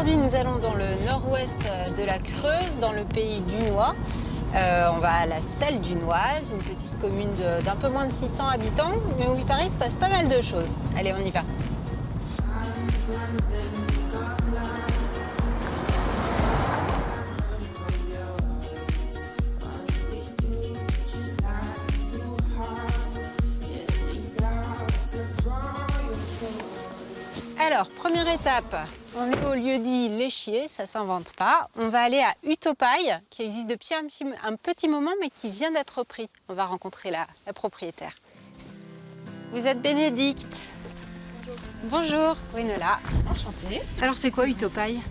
aujourd'hui, nous allons dans le nord-ouest de la Creuse, dans le pays dunois. On va à la Selle dunoise, une petite commune d'un peu moins de 600 habitants, mais où il paraît qu'il se passe pas mal de choses. Allez, on y va. Alors, première étape, on est au lieu-dit Léchier, ça s'invente pas. On va aller à Utopaille, qui existe depuis un petit moment, mais qui vient d'être repris. On va rencontrer la propriétaire. Vous êtes Bénédicte. Bonjour. Gwenola. Enchantée. Alors, c'est quoi Utopaille?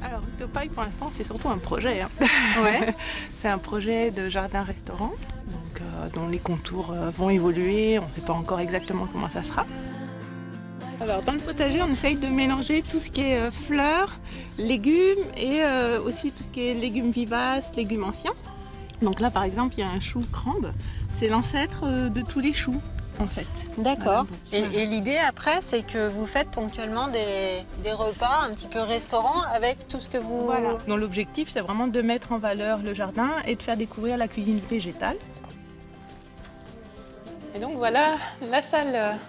Alors, Utopaille, pour l'instant, c'est surtout un projet. Ouais. C'est un projet de jardin-restaurant, dont les contours vont évoluer. On ne sait pas encore exactement comment ça sera. Alors, dans le potager, on essaye de mélanger tout ce qui est fleurs, légumes et aussi tout ce qui est légumes vivaces, légumes anciens. Donc là, par exemple, il y a un chou crambe. C'est l'ancêtre de tous les choux, en fait. D'accord. Voilà. Et l'idée, après, c'est que vous faites ponctuellement des repas un petit peu restaurant avec tout ce que vous... Voilà. Donc l'objectif, c'est vraiment de mettre en valeur le jardin et de faire découvrir la cuisine végétale. Et donc voilà la salle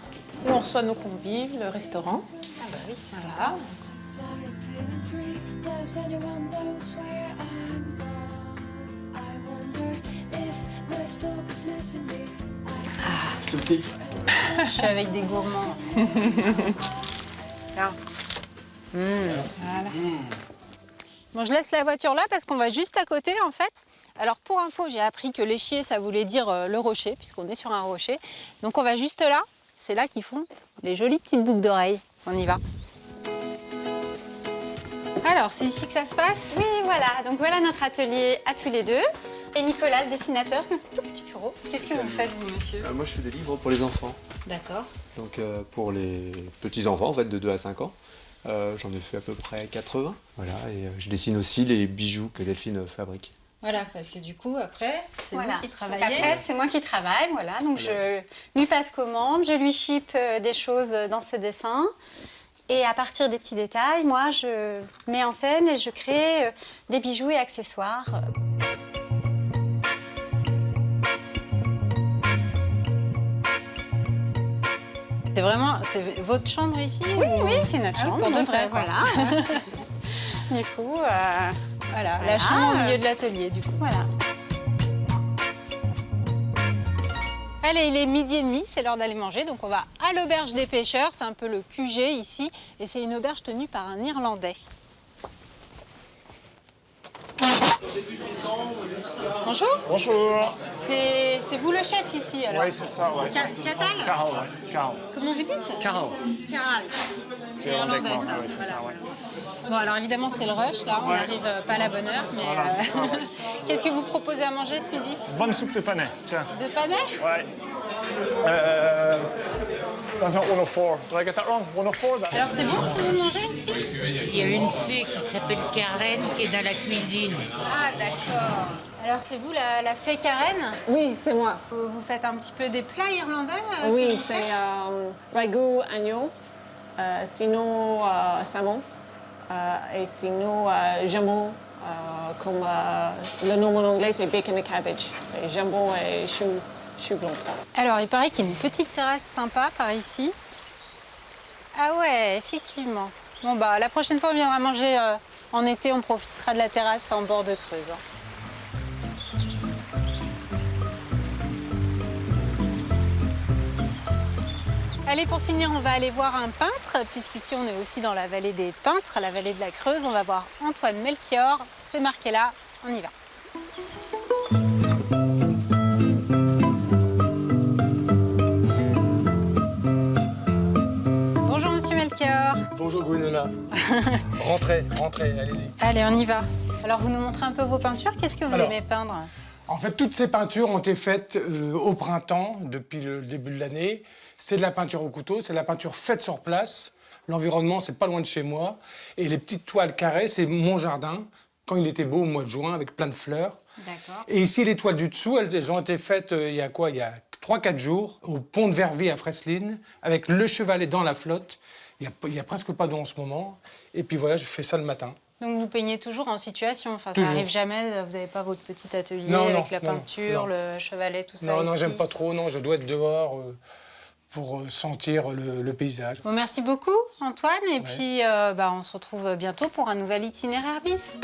où on reçoit nos convives, le restaurant. Ah bah oui, c'est ça. Voilà. Je suis avec des gourmands. Là. Voilà. Bon, je laisse la voiture là parce qu'on va juste à côté en fait. Alors pour info, j'ai appris que l'échier, ça voulait dire le rocher, puisqu'on est sur un rocher. Donc on va juste là. C'est là qu'ils font les jolies petites boucles d'oreilles. On y va. Alors, c'est ici que ça se passe? Oui, voilà. Donc voilà notre atelier à tous les deux. Et Nicolas, le dessinateur, un tout petit bureau. Qu'est-ce que vous faites, vous, monsieur? Moi, je fais des livres pour les enfants. D'accord. Donc, pour les petits-enfants, en fait, de 2 à 5 ans. J'en ai fait à peu près 80. Voilà, et je dessine aussi les bijoux que Delphine fabrique. Voilà, parce que du coup, après, c'est Voilà. vous qui Donc travaillez. après, c'est moi qui travaille, voilà. Donc je lui passe commande, je lui ship des choses dans ses dessins. Et à partir des petits détails, moi, je mets en scène et je crée des bijoux et accessoires. C'est votre chambre ici? Oui, ou... oui, c'est notre chambre. Pour de donc, vrai, quoi. voilà. Du coup, Voilà, la Voilà. chambre au milieu de l'atelier, du coup. voilà. Allez, il est 12h30, c'est l'heure d'aller manger. Donc on va à l'auberge des pêcheurs, c'est un peu le QG ici. Et c'est une auberge tenue par un Irlandais. Bonjour. Bonjour. C'est vous le chef ici, alors? Oui, c'est ça, ouais. Catal? Carl, ouais. Carl. Comment vous dites? Carl. Caral. C'est irlandais, ça. Oui, c'est ça, ouais. Bon, alors évidemment, c'est le rush, là. On Ouais. n'arrive pas à la bonne heure. Mais Voilà, c'est ça, ouais. Qu'est-ce que vous proposez à manger ce midi? Bonne soupe de panais, tiens. De panais? Ouais. That's not 104. Did I get that wrong? 104, that? Alors, c'est bon ce que vous mangez ici? Il y a une fée qui s'appelle Karen qui est dans la cuisine. Ah, d'accord. Alors, c'est vous la fée Karen? Oui, c'est moi. Vous faites un petit peu des plats irlandais? Oui, que vous c'est faites ragoût agneau, sinon salmon, et sinon jambon, comme le nom en anglais, c'est bacon and cabbage. C'est jambon et chou blanc. Alors, il paraît qu'il y a une petite terrasse sympa par ici. Ah ouais, effectivement. Bon, bah, la prochaine fois, on viendra manger en été, on profitera de la terrasse en bord de Creuse. Allez, pour finir, on va aller voir un peintre, puisqu'ici, on est aussi dans la vallée des peintres, la vallée de la Creuse. On va voir Antoine Melchior, c'est marqué là, on y va. Bonjour, monsieur Melchior. Bonjour Gwenola. rentrez, allez-y. Allez, on y va. Alors, vous nous montrez un peu vos peintures. Qu'est-ce que vous Alors, aimez peindre? En fait, toutes ces peintures ont été faites au printemps, depuis le début de l'année. C'est de la peinture au couteau, c'est de la peinture faite sur place. L'environnement, c'est pas loin de chez moi. Et les petites toiles carrées, c'est mon jardin, quand il était beau au mois de juin, avec plein de fleurs. D'accord. Et ici, les toiles du dessous, elles ont été faites il y a 3 3-4 jours au pont de Verviers à Fresline, avec le chevalet dans la flotte. Il n'y a presque pas d'eau en ce moment. Et puis voilà, je fais ça le matin. Donc vous peignez toujours en situation, enfin Toujours. ça arrive jamais, vous n'avez pas votre petit atelier Non, avec non, la non, peinture, non. le chevalet, tout ça. Non, non, ici. j'aime pas trop, non, je dois être dehors pour sentir le paysage. Bon, merci beaucoup Antoine, et puis on se retrouve bientôt pour un nouvel itinéraire bis.